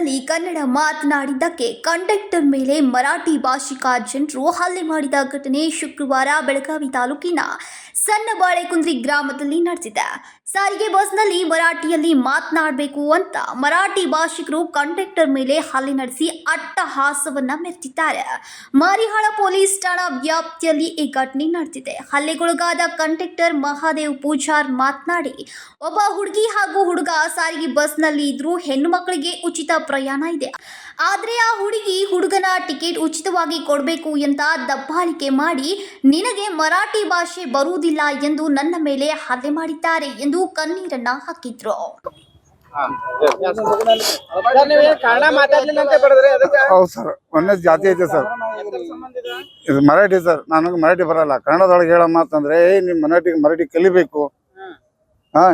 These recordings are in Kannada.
ಬಸ್ನಲ್ಲಿ ಕನ್ನಡ ಮಾತನಾಡಿದ್ದಕ್ಕೆ ಕಂಡಕ್ಟರ್ ಮೇಲೆ ಮರಾಠಿ ಭಾಷಿಕ ಜನರು ಹಲ್ಲೆ ಮಾಡಿದ ಘಟನೆ ಶುಕ್ರವಾರ ಬೆಳಗಾವಿ ತಾಲೂಕಿನ ಸಣ್ಣ ಬಾಳೆಕುಂದ್ರಿ ಗ್ರಾಮದಲ್ಲಿ ನಡೆದಿದೆ. ಸಾರಿಗೆ ಬಸ್ನಲ್ಲಿ ಮರಾಠಿಯಲ್ಲಿ ಮಾತನಾಡಬೇಕು ಅಂತ ಮರಾಠಿ ಭಾಷಿಕರು ಕಂಡಕ್ಟರ್ ಮೇಲೆ ಹಲ್ಲೆ ನಡೆಸಿ ಅಟ್ಟಹಾಸವನ್ನ ಮೆರೆದಿದ್ದಾರೆ. ಮಾರಿಹಾಳ ಪೊಲೀಸ್ ಠಾಣಾ ವ್ಯಾಪ್ತಿಯಲ್ಲಿ ಈ ಘಟನೆ ನಡೆದಿದೆ. ಹಲ್ಲೆಗೊಳಗಾದ ಕಂಡಕ್ಟರ್ ಮಹಾದೇವ್ ಪೂಜಾರ್ ಮಾತನಾಡಿ, ಒಬ್ಬ ಹುಡುಗಿ ಹಾಗೂ ಹುಡುಗ ಸಾರಿಗೆ ಬಸ್ನಲ್ಲಿ ಇದ್ರು. ಹೆಣ್ಣು ಮಕ್ಕಳಿಗೆ ಉಚಿತ ಪ್ರಯಾಣ ಇದೆ, ಆದ್ರೆ ಆ ಹುಡುಗನ ಟಿಕೆಟ್ ಉಚಿತವಾಗಿ ಕೊಡಬೇಕು ಅಂತ ದಬ್ಬಾಳಿಕೆ ಮಾಡಿ ನಿನಗೆ ಮರಾಠಿ ಭಾಷೆ ಬರುವುದಿಲ್ಲ ಎಂದು ನನ್ನ ಮೇಲೆ ಹಲ್ಲೆ ಮಾಡಿದ್ದಾರೆ ಎಂದು ಕಣ್ಣೀರನ್ನ ಹಾಕಿದ್ರು. ಹೌದು ಸರ್, ಒಂದೇ ಜಾತಿ ಐತೆ ಸರ್, ಇದು ಮರಾಠಿ ಸರ್. ನನಗೆ ಮರಾಠಿ ಬರಲ್ಲ. ಕನ್ನಡದೊಳಗೆ ಹೇಳೋ ಮಾತಂದ್ರೆ ನೀವು ಮರಾಠಿ ಕಲಿಬೇಕು,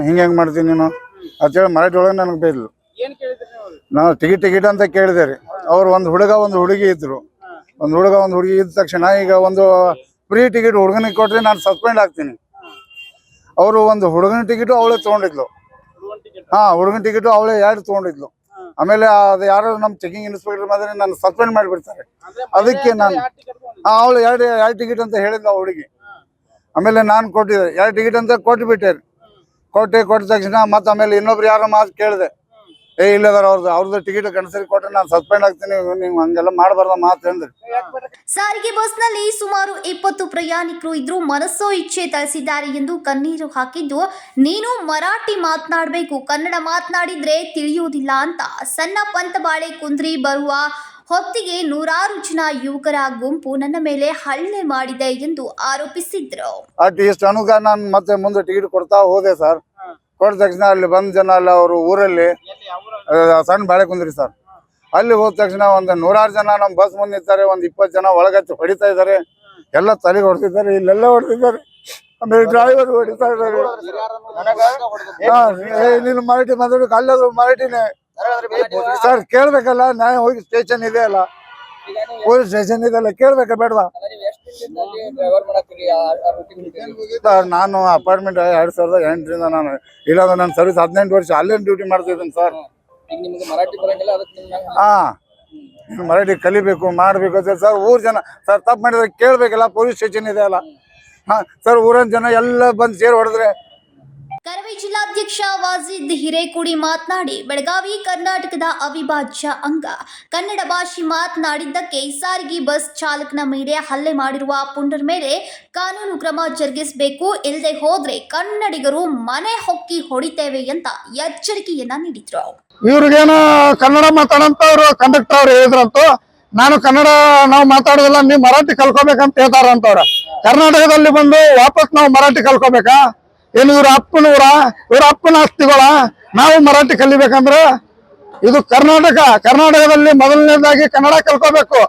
ಹಿಂಗೆ ಮಾಡ್ತೀನಿ ನೀನು ಅಂತೇಳಿ ಮರಾಠಿ ಒಳಗೆ ನನಗೆ ಬೈದ್ಲು. ನಾವು ಟಿಕೆಟ್ ಅಂತ ಕೇಳಿದೆ ರೀ. ಅವ್ರು ಒಂದು ಹುಡುಗ ಒಂದು ಹುಡುಗಿ ಇದ್ರು. ಒಂದು ಹುಡುಗ ಒಂದು ಹುಡುಗಿ ಇದ್ದ ತಕ್ಷಣ ಈಗ ಒಂದು ಫ್ರೀ ಟಿಕೆಟ್ ಹುಡುಗನಿಗೆ ಕೊಟ್ರೆ ನಾನು ಸಸ್ಪೆಂಡ್ ಆಗ್ತೀನಿ. ಅವರು ಒಂದು ಹುಡುಗನ ಟಿಕೆಟು ಅವಳೇ ತೊಗೊಂಡಿದ್ಲು. ಹುಡುಗನ ಟಿಕೆಟು ಅವಳೇ 2 ತೊಗೊಂಡಿದ್ಲು. ಆಮೇಲೆ ಅದು ಯಾರು ನಮ್ಮ ಚೆಕಿಂಗ್ ಇನ್ಸ್ಪೆಕ್ಟರ್ ಮಾತ್ರ ನಾನು ಸಸ್ಪೆಂಡ್ ಮಾಡಿಬಿಡ್ತಾರೆ. ಅದಕ್ಕೆ ನಾನು ಅವಳು 2 ಟಿಕೆಟ್ ಅಂತ ಹೇಳಿದ್ಲು ಆ ಹುಡುಗಿ. ಆಮೇಲೆ ನಾನು ಕೊಟ್ಟಿದ್ದೆ 2 ಟಿಕೆಟ್ ಅಂತ ಕೊಟ್ಟುಬಿಟ್ಟೆ. ಕೊಟ್ಟ ತಕ್ಷಣ ಮತ್ತೆ ಆಮೇಲೆ ಇನ್ನೊಬ್ರು ಯಾರೋ ಮಾತು ಕೇಳಿದೆ, ಇಲ್ಲದಾರ ಅವ್ರದ್ದು ಟಿಕೆಟ್ ಕನ್ಸರಿ ಕೊಟ್ಟರೆ ನಾನು ಸಸ್ಪೆಂಡ್ ಆಗ್ತೀನಿ, ನೀವು ಹಂಗೆಲ್ಲ ಮಾಡಬಾರ್ದ ಮಾತು ಅಂದ್ರೆ. ಸಾರಿಗೆ ಬಸ್ನಲ್ಲಿ ಸುಮಾರು 20 ಪ್ರಯಾಣಿಕರು ಇದ್ರು. ಮನಸ್ಸೋ ಇಚ್ಛೆ ತರಿಸಿದ್ದಾರೆ ಎಂದು ಕಣ್ಣೀರು ಹಾಕಿದ್ದು, ನೀನು ಮರಾಠಿ ಮಾತನಾಡಬೇಕು, ಕನ್ನಡ ಮಾತನಾಡಿದ್ರೆ ತಿಳಿಯುವುದಿಲ್ಲ ಅಂತ ಸಣ್ಣ ಪಂತಬಾಳೆ ಕುಂದ್ರಿ ಬರುವ ಹೊತ್ತಿಗೆ ನೂರಾರು ಜನ ಯುವಕರ ಗುಂಪು ನನ್ನ ಮೇಲೆ ಹಲ್ಲೆ ಮಾಡಿದೆ ಎಂದು ಆರೋಪಿಸಿದ್ರು. ಇಷ್ಟು ಅನುಗ ನಾನು ಮತ್ತೆ ಮುಂದೆ ಟಿಕೆಟ್ ಕೊಡ್ತಾ ಹೋದೆ ಸರ್. ಕೊಟ್ಟ ತಕ್ಷಣ ಅಲ್ಲಿ ಬಂದ ಜನ ಅಲ್ಲ, ಅವರು ಊರಲ್ಲಿ ಸಣ್ಣ ಬಾಳೆಕುಂದ್ರಿ ಸರ್, ಅಲ್ಲಿ ಹೋದ ತಕ್ಷಣ ಒಂದು 100 ಜನ ನಮ್ಮ ಬಸ್ ಮುಂದೆ ನಿಂತಾರೆ. ಒಂದು 20 ಜನ ಒಳಗಚ್ಚಿ ಹೊಡಿತಾ ಇದ್ದಾರೆ. ಎಲ್ಲ ತಲೆಗೆ ಹೊಡೆದಿದ್ದಾರೆ, ಇಲ್ಲೆಲ್ಲ ಹೊಡೆದಿದ್ದಾರೆ. ಆಮೇಲೆ ಡ್ರೈವರ್ ಹೊಡಿತಾ ಇದ್ದಾರೆ. ನೀನು ಮರಾಠಿ ಮಾತಾಡೋಕೆ ಅಲ್ಲದು ಮರಾಠಿನೇ ಸರ್. ಕೇಳ್ಬೇಕಲ್ಲ, ನ್ಯಾಯ ಹೋಗಿ ಸ್ಟೇಷನ್ ಇದೆ ಅಲ್ಲ, ಪೊಲೀಸ್ ಸ್ಟೇಷನ್ ಇದೆ ಅಲ್ಲ, ಕೇಳ್ಬೇಕಾ ಬೇಡವಾ ಸರ್? ನಾನು ಅಪಾರ್ಟ್ಮೆಂಟ್ 2008ರಿಂದ ನಾನು ಇಲ್ಲದ ನನ್ನ ಸರ್ವಿಸ್ 18 ವರ್ಷ ಅಲ್ಲೇ ಡ್ಯೂಟಿ ಮಾಡ್ತಿದ್ದೀನಿ ಸರ್. ಮರಾಠಿ ಕಲಿಬೇಕು ಮಾಡಬೇಕು ಸರ್. ಊರ್ ಜನ ಸರ್ ತಪ್ಪು ಮಾಡಿದ್ರೆ ಕೇಳ್ಬೇಕಲ್ಲ, ಪೊಲೀಸ್ ಸ್ಟೇಷನ್ ಇದೆ ಅಲ್ಲ. ಸರ್ ಊರಿನ ಜನ ಎಲ್ಲ ಬಂದು ಸೇರಿ ಹೊಡೆದ್ರೆ. ಕರವೇ ಜಿಲ್ಲಾಧ್ಯಕ್ಷ ವಾಜಿದ್ ಹಿರೇಕುಡಿ ಮಾತನಾಡಿ, ಬೆಳಗಾವಿ ಕರ್ನಾಟಕದ ಅವಿಭಾಜ್ಯ ಅಂಗ. ಕನ್ನಡ ಭಾಷೆ ಮಾತನಾಡಿದ್ದಕ್ಕೆ ಸಾರಿಗೆ ಬಸ್ ಚಾಲಕನ ಮೇಲೆ ಹಲ್ಲೆ ಮಾಡಿರುವ ಪುಂಡರ ಮೇಲೆ ಕಾನೂನು ಕ್ರಮ ಜರುಗಿಸಬೇಕು, ಇಲ್ಲದೆ ಹೋದ್ರೆ ಕನ್ನಡಿಗರು ಮನೆ ಹೊಕ್ಕಿ ಹೊಡಿತೇವೆ ಅಂತ ಎಚ್ಚರಿಕೆಯನ್ನ ನೀಡಿದ್ರು. ಇವ್ರಿಗೇನು ಕನ್ನಡ ಮಾತಾಡಂತ ಅವ್ರು ಕಂಡಕ್ಟರ್ ಅವ್ರು ಹೇಳಿದ್ರಂತೂ, ನಾನು ಕನ್ನಡ ನಾವು ಮಾತಾಡೋದಿಲ್ಲ, ನೀವು ಮರಾಠಿ ಕಲ್ಕೋಬೇಕಂತ ಹೇಳ್ತಾರಂತವ್ರ. ಕರ್ನಾಟಕದಲ್ಲಿ ಬಂದು ವಾಪಸ್ ನಾವು ಮರಾಠಿ ಕಲ್ಕೋಬೇಕಾ? ಏನು ಇವ್ರ ಅಪ್ಪನೂರ, ಇವ್ರ ಅಪ್ಪನ ಆಸ್ತಿಗಳ ನಾವು ಮರಾಠಿ ಕಲಿಬೇಕಂದ್ರ? ಇದು ಕರ್ನಾಟಕದಲ್ಲಿ ಮೊದಲನೇದಾಗಿ ಕನ್ನಡ ಕಲ್ಕೋಬೇಕು.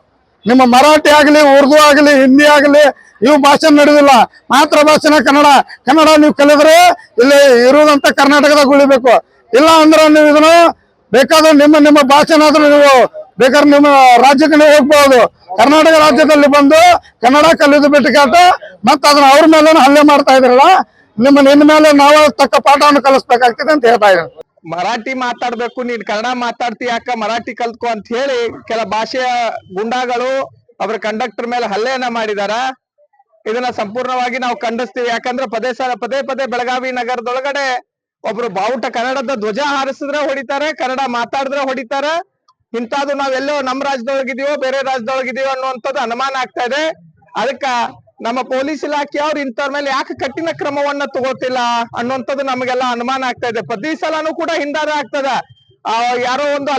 ನಿಮ್ಮ ಮರಾಠಿ ಆಗಲಿ, ಉರ್ದು ಆಗಲಿ, ಹಿಂದಿ ಆಗಲಿ ಇವು ಭಾಷೆ ನಡೆದಿಲ್ಲ. ಮಾತೃ ಭಾಷೆನ ಕನ್ನಡ ನೀವು ಕಲಿದ್ರೆ ಇಲ್ಲಿ ಇರುವುದಂತ ಕರ್ನಾಟಕದಾಗ ಉಳಿಬೇಕು. ಇಲ್ಲ ಅಂದ್ರೆ ನೀವು ಇದನ್ನು ಬೇಕಾದ್ರೆ ನಿಮ್ಮ ಭಾಷೆನಾದ್ರೂ ನೀವು ಬೇಕಾದ್ರೆ ನಿಮ್ಮ ರಾಜ್ಯಕ್ಕೆ ನೀವು ಹೋಗ್ಬಹುದು. ಕರ್ನಾಟಕ ರಾಜ್ಯದಲ್ಲಿ ಬಂದು ಕನ್ನಡ ಕಲಿಯೋದು ಬಿಟ್ಟುಕಾಟ ಮತ್ತೆ ಅದನ್ನ ಅವ್ರ ಮೇಲೆ ಹಲ್ಲೆ ಮಾಡ್ತಾ ಇದ್ರಲ್ಲ, ನಿನ್ನ ಮೇಲೆ ನಾವು ತಕ್ಕ ಪಾಠವನ್ನು ಕಲಿಸ್ಬೇಕಾಗ್ತದೆ ಅಂತ ಹೇಳ್ತಾ ಇದ್ದಾರೆ. ಮರಾಠಿ ಮಾತಾಡ್ಬೇಕು, ನೀನ್ ಕನ್ನಡ ಮಾತಾಡ್ತಿ ಯಾಕ ಮರಾಠಿ ಕಲ್ತ್ಕೊ ಅಂತ ಹೇಳಿ ಕೆಲ ಭಾಷೆಯ ಗುಂಡಾಗಳು ಅವ್ರ ಕಂಡಕ್ಟರ್ ಮೇಲೆ ಹಲ್ಲೆಯನ್ನ ಮಾಡಿದಾರ. ಇದನ್ನ ಸಂಪೂರ್ಣವಾಗಿ ನಾವು ಖಂಡಿಸ್ತೀವಿ. ಯಾಕಂದ್ರೆ ಪದೇ ಬೆಳಗಾವಿ ನಗರದೊಳಗಡೆ ಒಬ್ರು ಬಾವುಟ ಕನ್ನಡದ ಧ್ವಜ ಹಾರಿಸಿದ್ರೆ ಹೊಡಿತಾರೆ, ಕನ್ನಡ ಮಾತಾಡಿದ್ರೆ ಹೊಡಿತಾರೆ. ಇಂಥದ್ದು ನಾವೆಲ್ಲೋ ನಮ್ಮ ರಾಜ್ಯದೊಳಗಿದೀವೋ ಬೇರೆ ರಾಜ್ಯದೊಳಗಿದೀವೋ ಅನ್ನುವಂಥದ್ದು ಅನುಮಾನ ಆಗ್ತಾ ಇದೆ. ಅದಕ್ಕ ನಮ್ಮ ಪೊಲೀಸ್ ಇಲಾಖೆಯವ್ರು ಇಂಥವ್ರ ಮೇಲೆ ಯಾಕೆ ಕಠಿಣ ಕ್ರಮವನ್ನ ತಗೋತಿಲ್ಲ ಅನ್ನುವಂಥದ್ದು ನಮಗೆಲ್ಲ ಅನುಮಾನ ಆಗ್ತಾ ಇದೆ. ಪ್ರತಿ ಸಲನೂ ಕೂಡ ಹಿಂದಾರ ಆಗ್ತದ. ಯಾರೋ ಒಂದು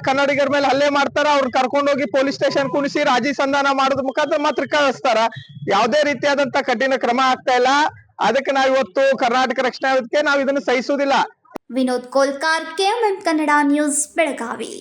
ಕನ್ನಡಿಗರ ಮೇಲೆ ಹಲ್ಲೆ ಮಾಡ್ತಾರ, ಅವ್ರನ್ನ ಕರ್ಕೊಂಡೋಗಿ ಪೊಲೀಸ್ ಸ್ಟೇಷನ್ ಕುಣಿಸಿ ರಾಜಿ ಸಂಧಾನ ಮಾಡೋದ್ ಮುಖಾಂತರ ಮಾತ್ರ ಕಳಿಸ್ತಾರ. ಯಾವುದೇ ರೀತಿಯಾದಂತ ಕಠಿಣ ಕ್ರಮ ಆಗ್ತಾ ಇಲ್ಲ. ಅದಕ್ಕೆ ನಾವು ಇವತ್ತು ಕರ್ನಾಟಕ ರಕ್ಷಣಾ ವೇದಿಕೆ ನಾವು ಇದನ್ನು ಸಹಿಸುವುದಿಲ್ಲ. Vinod Kolkar, KMM Kannada news, Belagavi.